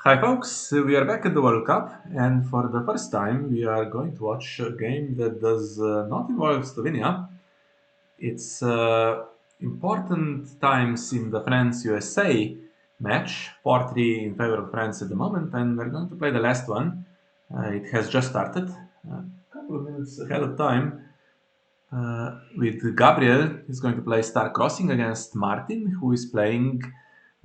Hi folks, we are back at the World Cup, and for the first time we are going to watch a game that does not involve Slovenia. It's important times in the France-USA match, 4-3 in favor of France at the moment, and we're going to play the last one. It has just started, a couple of minutes ahead of time. With Gabryel, he's going to play Star Crossing against Martin, who is playing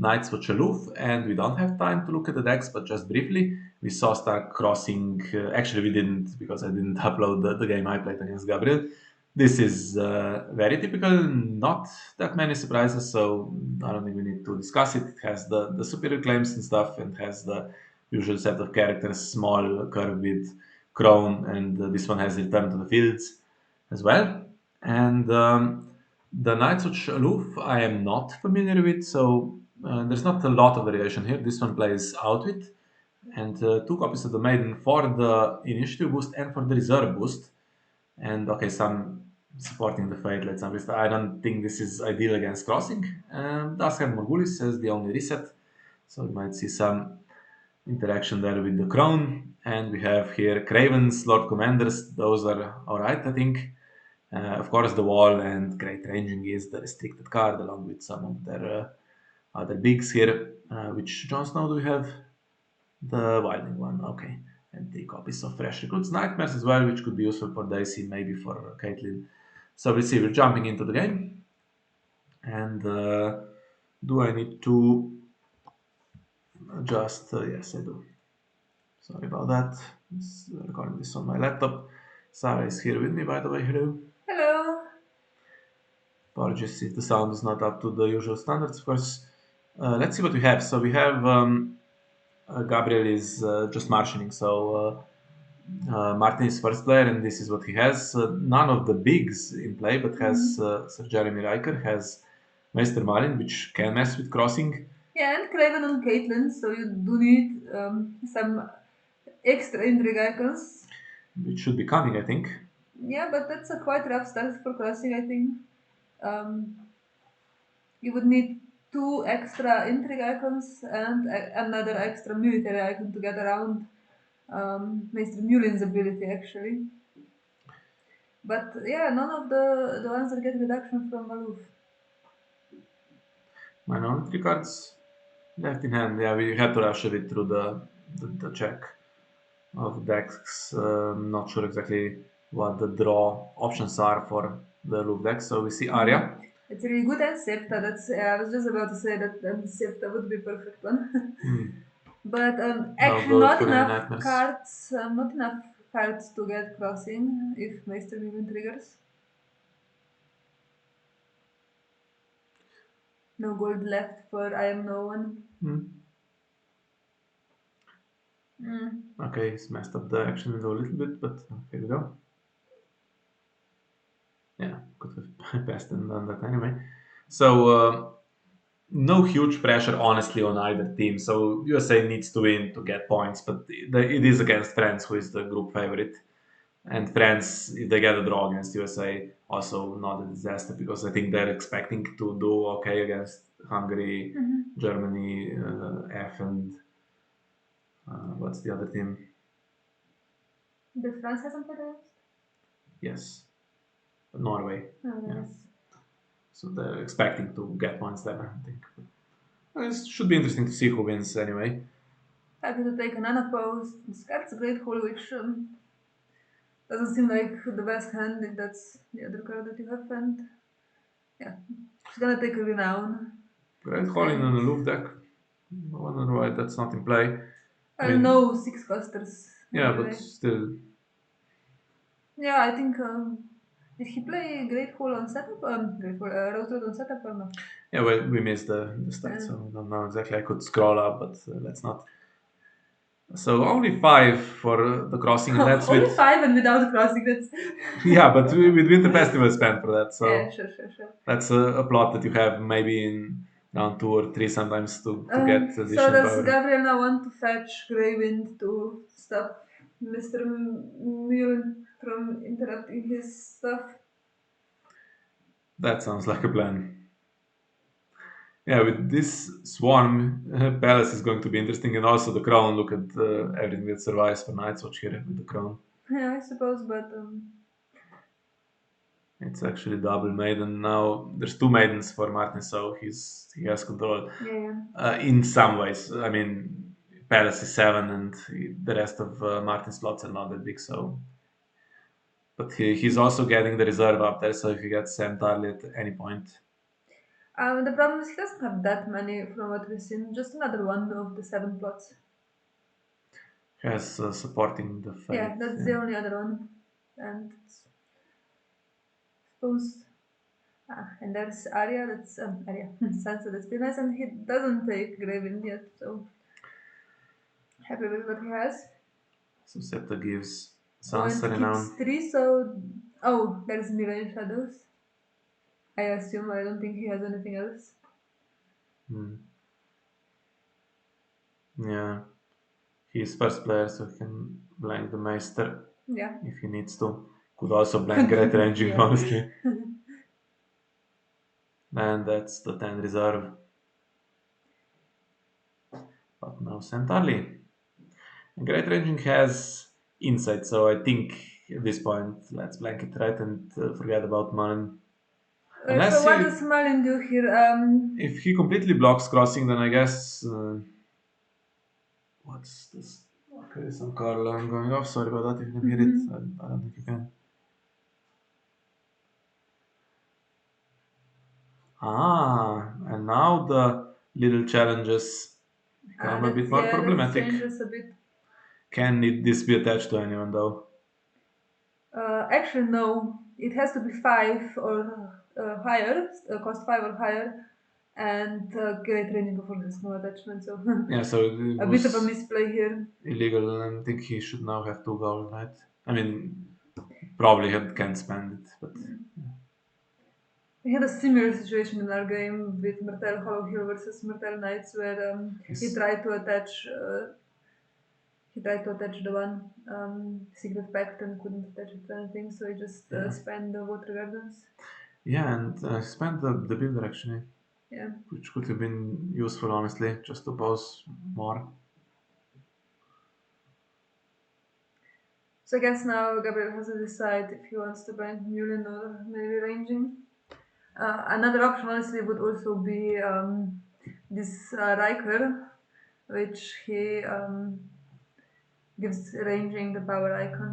Knights with Aloof, and we don't have time to look at the decks, but just briefly, we saw Star Crossing. Actually, we didn't because I didn't upload the game I played against Gabriel. This is very typical, not that many surprises, so I don't think we need to discuss it. It has the superior claims and stuff, and has the usual set of characters, small curve with crown, and this one has return to the fields as well. And the Knights of Aloof I am not familiar with, so there's not a lot of variation here. This one plays Outwit, and two copies of the Maiden for the initiative boost and for the reserve boost. And okay, some supporting the Fate, let's say. I don't think this is ideal against Crossing. Does have Morgulis as the only reset, so you might see some interaction there with the Crown. And we have here Cravens, Lord Commanders. Those are alright, I think. Of course, the Wall and Great Ranging is the restricted card, along with some of their other bigs here. Which Jon Snow do we have? The Wilding one, okay. And 3 copies of Fresh Recruits. Nightmares as well, which could be useful for Daisy, maybe for Caitlyn. So we see, we're jumping into the game. And do I need to adjust? Yes, I do. Sorry about that. I'm recording this on my laptop. Saraaa is here with me, by the way. Hello. Hello. Apologies if the sound is not up to the usual standards, of course. Let's see what we have. So we have Gabryel is just marshalling, so Martin is first player, and this is what he has. None of the bigs in play, but has Sir Jeremy Riker, has Meister Malin, which can mess with crossing. Yeah, and Craven and Caitlyn, so you do need some extra intrigue icons. Which should be coming, I think. Yeah, but that's a quite rough start for crossing, I think. Um, you would need two extra intrigue icons and another extra military icon to get around Mr. Mulin's ability, actually. But yeah, none of the ones that get reduction from Aloof. Mine only 3 cards left in hand. Yeah, we had to rush a bit through the check of decks. Not sure exactly what the draw options are for the Loop deck. So we see Arya. It's really good at Septa. That's I was just about to say that Septa would be perfect one. Hmm. But No actually, Blood Fury and Nightmares. not enough cards to get crossing if Meister even triggers. No gold left for I am no one. Hmm. Mm. Okay, it's messed up the action window a little bit, but here we go. Yeah, could have passed and done that anyway. So no huge pressure, honestly, on either team. So USA needs to win to get points, but it is against France, who is the group favorite. And France, if they get a draw against USA, also not a disaster because I think they're expecting to do okay against Hungary, Germany, F, and what's the other team? Did France hasn't played against? Yes, Norway. Oh, Yeah. nice. So they're expecting to get points there, I think. It should be interesting to see who wins anyway. Happy to take an unopposed. This card's a great hole, which doesn't seem like the best hand if that's the other card that you have. And yeah, she's gonna take a renown. Great Hall in And an Aloof deck. I wonder why that's not in play. I well, mean, no six costers yeah, but anyway. still. Yeah, I think. Did he play Great Hall on setup? Great Hall, Rose Road on setup or no? Yeah, well, we missed the stats, Uh, so I don't know exactly. I could scroll up, but let's not. So only 5 for the crossing, and that's only with. five and without crossing. That's Yeah, but with Winter Festival spent for that, yeah, so sure. that's a plot that you have maybe in round 2 or 3 sometimes to get So additional does power. Gabriel now want to fetch Greywind to stop Mr. Muren from interrupting his stuff? That sounds like a plan. Yeah, with this swarm, palace is going to be interesting, and also the crown. Look at everything that survives for Night's Watch here with the crown. Yeah, I suppose, but It's actually double maiden now. There's two maidens for Martin, so he has control. yeah, yeah. In some ways, I mean, Palace is seven, and the rest of Martin's slots are not that big. So, but he's also getting the reserve up there, so if he gets Sam Tarly at any point, The problem is he doesn't have that many from what we've seen. Just another one of the seven plots. he has supporting the Yeah, fate. that's the Yeah. only other one. And suppose. And there's Arya, that's Arya, Sansa, that's pretty nice, and he doesn't take Graven yet, so happy with what he has. So Septa gives Oh, and Sansa he keeps renown. three, so oh, there's Mirror Shadows. I assume. I don't think he has anything else. Hmm. Yeah, he's first player, so he can blank the Meister Yeah, if he needs to. Could also blank Great could Ranging, yeah. honestly. And that's the 10 reserve. But now Santarli. Great Ranging has insight, so I think at this point let's blank it right and forget about Mullen. So Unless what does he, Malin do here? if he completely blocks crossing, then I guess. What's this? Okay, some car alarm going off. Sorry about that if you can hear it. Mhm. I don't think you can. And now the little challenges become a bit That's more yeah, that problematic. changes a bit. Can this be attached to anyone though? Actually, no. It has to be five or higher, cost five or higher, and Great Training of has no attachment. So Yeah, so it a bit of a was misplay here. illegal, and I think he should now have two gold, right? I mean, probably can't spend it, but We had a similar situation in our game with Martel Hollow Hill versus Martel Knights, where he's he tried to attach the one Secret Pact and couldn't attach it to anything, so he just yeah, spanned the Water Gardens. yeah, and spent the builder actually, Yeah. which could have been useful honestly, just to pause more. So I guess now Gabriel has to decide if he wants to bank Mulin or maybe ranging. Another option, honestly, would also be this Riker, which he gives ranging the power icon.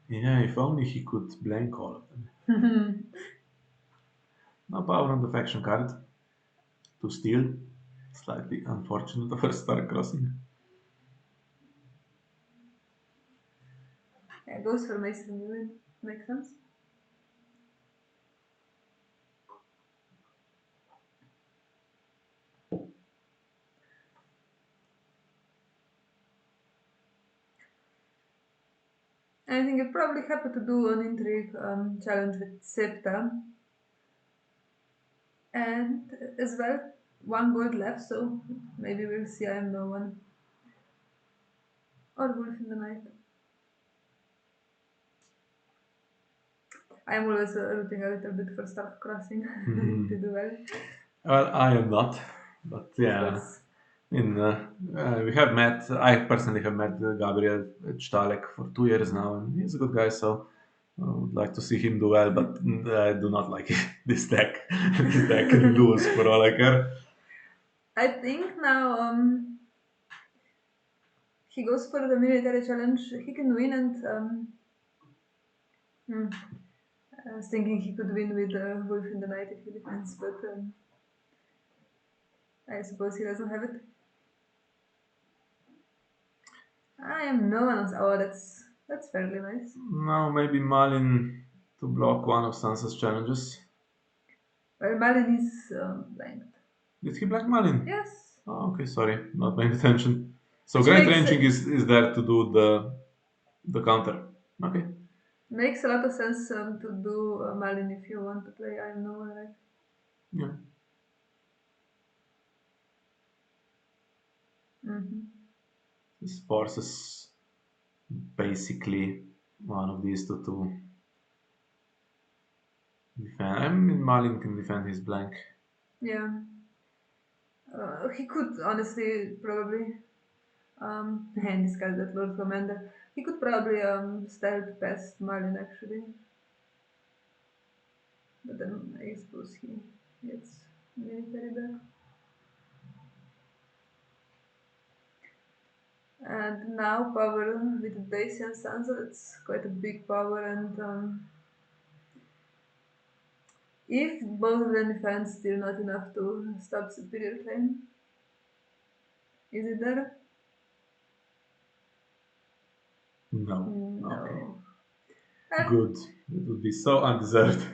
Yeah, if only he could blank all of them. No power on the faction card to steal. Slightly unfortunate for Star Crossing. Yeah, goes for Mason Mulin. Makes sense. I think you're probably happy to do an intrigue challenge with Septa. And as well, one gold left, so maybe we'll see I am no one. Or Wolf in the Night. I am always rooting a little bit for Stark Crossing to do well. Well, I am not, but yeah. That's We have met. I personally have met Gabriel Stalek for 2 years now, and he's a good guy. So I would like to see him do well, but I do not like this deck. This deck can lose for all I care. I think now he goes for the military challenge. He can win, and hmm, I was thinking he could win with Wolf in the Night if he defends, but I suppose he doesn't have it. I am no one else. Oh, that's fairly nice. Now maybe Malin to block one of Sansa's challenges. Well, Malin is blanked. Did he black Malin? Yes, Oh, okay, sorry, not paying attention. So which Great Ranging is there to do the counter. Okay. makes a lot of sense to do Malin if you want to play I am no one, right? Yeah. Hmm. This forces basically one of these two to defend. I mean, Malin can defend his blank. Yeah. He could honestly probably and discuss that Lord Commander. He could probably stealth past Marlin actually, but then I suppose he gets military back. And now power with the Dacian Sansa, it's quite a big power. And if both of them defend, still not enough to stop superior claim. Is it there? No. Okay. No. Ah. Good. It would be so undeserved.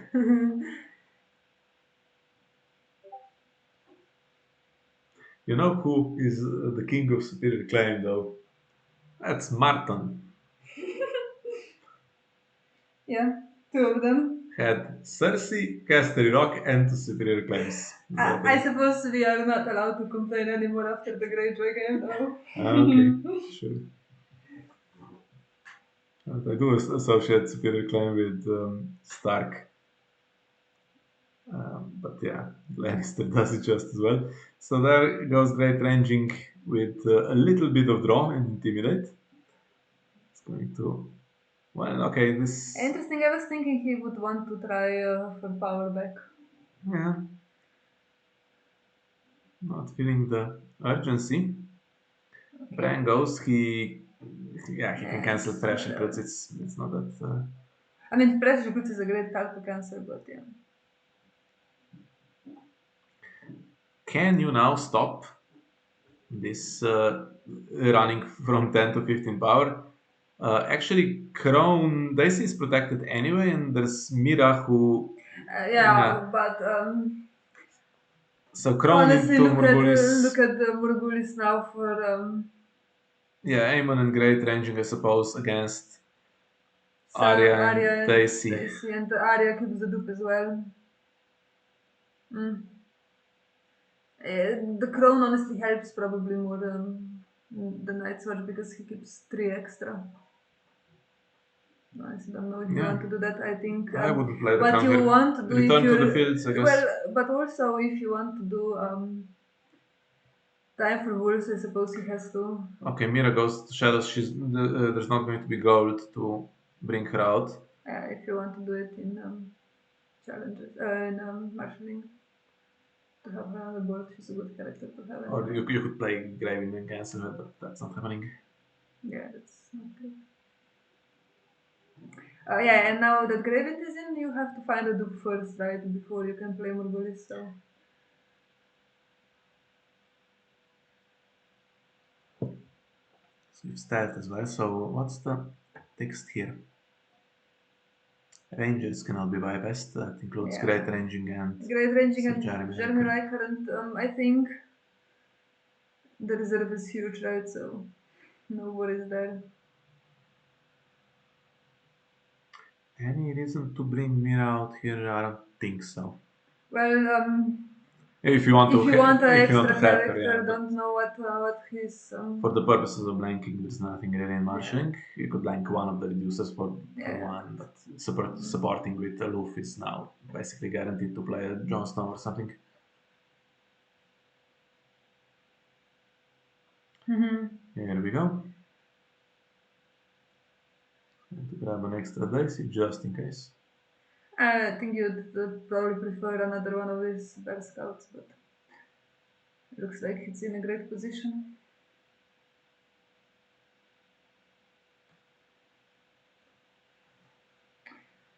You know who is the king of superior claim, though? That's Martin. Yeah, two of them. Had Cersei, Casterly Rock, and two superior claims. I suppose we are not allowed to complain anymore after the Greyjoy game, though. Okay, sure. I do associate superior claim with Stark. But yeah, Lannister does it just as well. So there goes great ranging with a little bit of draw and intimidate. It's going to. Well, okay, this. Interesting. I was thinking he would want to try for power back. Yeah, not feeling the urgency. Okay. Bran goes, yeah, he can Yeah, cancel it's pressure whatever. crits. It's not that. I mean, pressure goods is a great card to cancel, but yeah. Can you now stop this running from 10 to 15 power? Actually, Crown Daisy is protected anyway, and there's Mira who, yeah. Yeah, but So Crown honestly, into look Morgulis, at the Murgulis now for yeah, Aemon and Great ranging, I suppose, against Arya Arya and and Daisy. Daisy, and Arya keeps the dupe as well. Mm. The crown honestly helps probably more the Night Sword because he keeps three extra. I don't know if you Yeah, want to do that. I think I wouldn't play the what Crown you here. want to do if Return to the you're fields, I well, guess. but also if you want to do time for wolves, I suppose he has to. Okay, Mira goes to Shadows. There's not going to be gold to bring her out. If you want to do it in challenges, in marshalling, to have her on the board, she's a good character to have Or anyway. you could play Graving and cancel her, but that's not happening. Yeah, that's not good. Yeah, and now that Gravit is in, you have to find a dupe first, right? Before you can play Morgulis, so. So you start as well. So what's the text here? Rangers cannot be bypassed. That includes Yeah. Great Ranging and Great Ranging Sir and Jeremy Jeremy Riker. Riker, and I think the reserve is huge, right? So no worries there. Any reason to bring Mira out here? I don't think so. Well, If you want to, if you want an if you want to extra help her, yeah. character, But don't know what his for the purposes of blanking, there's nothing really in yeah, marshalling. You could blank one of the reducers for yeah. one, but supporting with Aloof is now basically guaranteed to play a Jon Snow or something. Here we go. And to grab an extra dice just in case. I think you'd probably prefer another one of these Bear Scouts, but it looks like it's in a great position.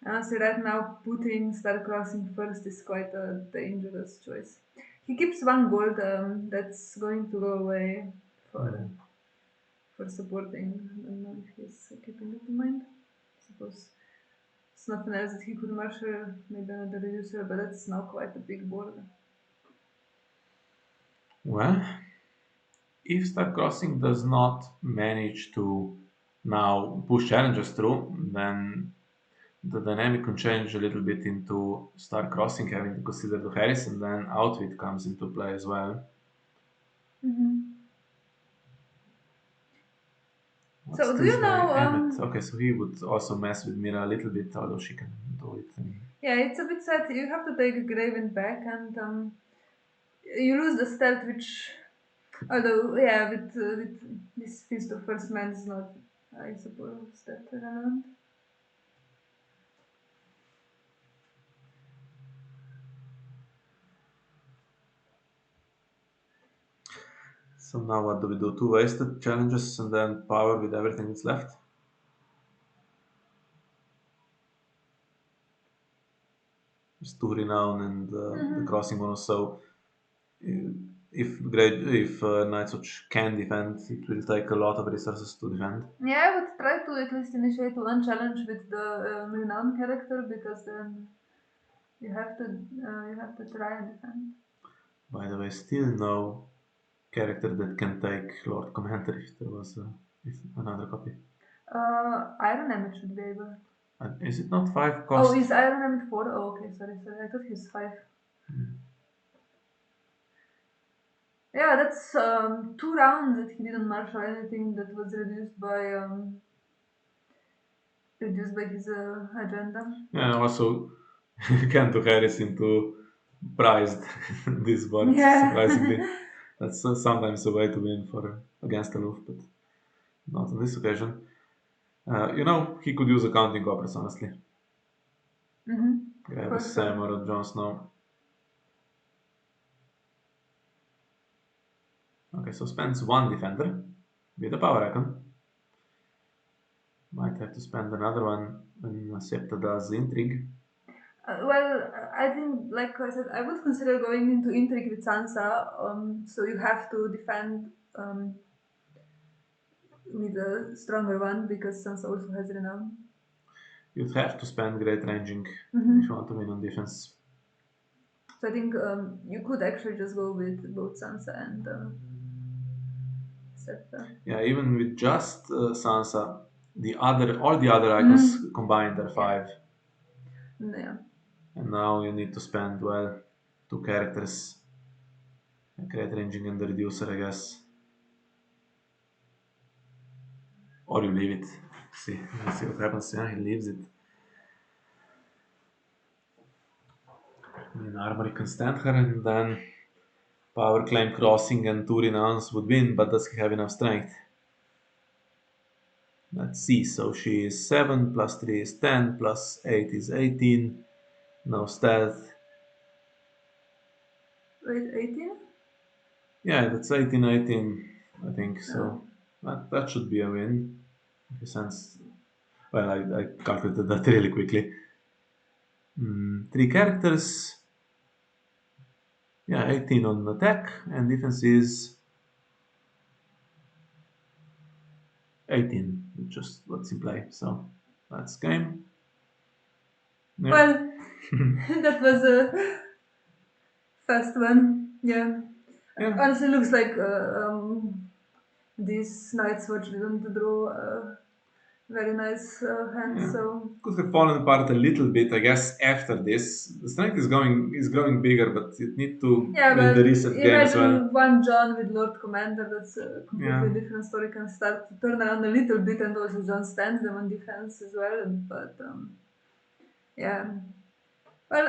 Honestly, right now, putting Star Crossing first is quite a dangerous choice. He keeps one gold that's going to go away for for supporting. I don't know if he's keeping that in mind. I suppose it's nothing else that he could marshal, maybe another reducer, but that's now quite a big board. Well, if Star Crossing does not manage to now push challenges through, then the dynamic can change a little bit into Star Crossing having to consider the Harris, and then Outwit comes into play as well. What's So, do this you guy, know? Emmet? Okay, so he would also mess with Mira a little bit, although she can do it. Yeah, it's a bit sad. You have to take a Graven back, and You lose the stealth, which, although yeah, with this Feast of First Man is not, I suppose, that relevant. So now what do we do? Two wasted challenges and then power with everything that's left. There's two renown and the Hmm. crossing bonus. So uh, if Knights Watch can defend, it will take a lot of resources to defend. Yeah, I would try to at least initiate one challenge with the renowned character because then you have to try and defend. By the way, still no character that can take Lord Commander if there was if another copy. Iron Emmet should be able. Is it not 5 Oh, cost? is Iron Emmet 4? Oh, okay, sorry. I thought he's 5. Yeah, that's 2 rounds that he didn't marshal anything that was reduced by his agenda. Yeah, also Kanto Harris into prized this board, surprisingly. Yeah. That's sometimes a way to win for against Aloof, but not on this occasion. He could use accounting coppers, honestly. Mm-hmm. Grab a For sure. Sam or a Jon Snow. Okay, so spends one defender with a power icon. Might have to spend another one when Septa does intrigue. Well, I think, like I said, I would consider going into intrigue with Sansa. So you have to defend with a stronger one because Sansa also has renown. You'd have to spend great ranging if you Mm-hmm. want to win on defense. So I think you could actually just go with both Sansa and Septa. Yeah, even with just Sansa, all the other icons Mm. combined are Yeah. 5. Yeah. And now you need to spend, well, two characters, a great ranging and the reducer, I guess. Or you leave it. See what happens. Yeah, he leaves it. In armor, he can stand her, and then power claim crossing and two renowns would win, but does he have enough strength? Let's see. So she is 7, plus 3 is 10, plus 8 is 18. No stealth. Wait, 18? Yeah, that's 18, 18, I think. Yeah. So that should be a win. In a sense, well, I calculated that really quickly. Three characters. Yeah, 18 on attack, and defense is 18, just what's in play. So that's game. Yeah. Well, that was a fast one. Yeah. Yeah. Honestly, looks like these Night's Watch didn't draw a very nice hand. Yeah. So Could have fallen apart a little bit, I guess, after this. The strength is growing bigger, but you need to yeah, win the but reset game as well. imagine one John with Lord Commander. That's a completely Yeah. different story. Can start to turn around a little bit, and also John stands them on defense as well. But yeah. Well,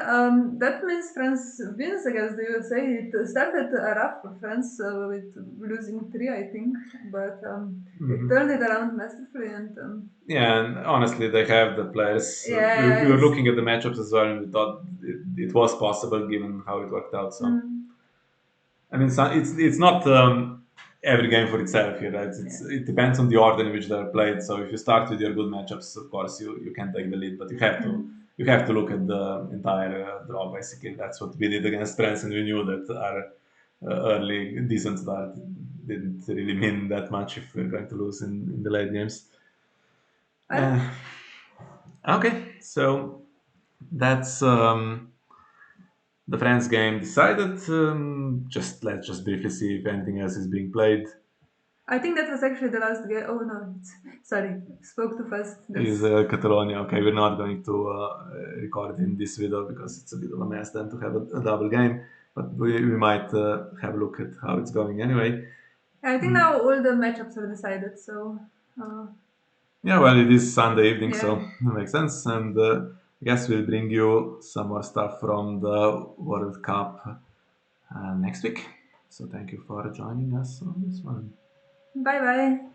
that means France wins against the USA. It started rough for France with losing 3, I think, but they Mhm. turned it around masterfully. And Yeah, and honestly, they have the players. We yeah, were looking at the matchups as well, and we thought it was possible given how it worked out. So, mm, I mean, it's not every game for itself here, right? yeah. It depends on the order in which they're played. So, if you start with your good matchups, of course, you can take the lead, but you have to look at the entire draw. Basically, that's what we did against France, and we knew that our early decent start didn't really mean that much if we're going to lose in the late games. Well, Uh, okay, so that's the France game decided. Let's just briefly see if anything else is being played. I think that was actually the last game. Oh no, sorry, spoke too fast. Is That's Catalonia. Okay, we're not going to record in this video because it's a bit of a mess then to have a double game, but we might have a look at how it's going anyway. I think now all the matchups are decided. So uh, Yeah, well, it is Sunday evening, so yeah. that makes sense. And I guess we'll bring you some more stuff from the World Cup next week. So thank you for joining us on this one. Bye bye.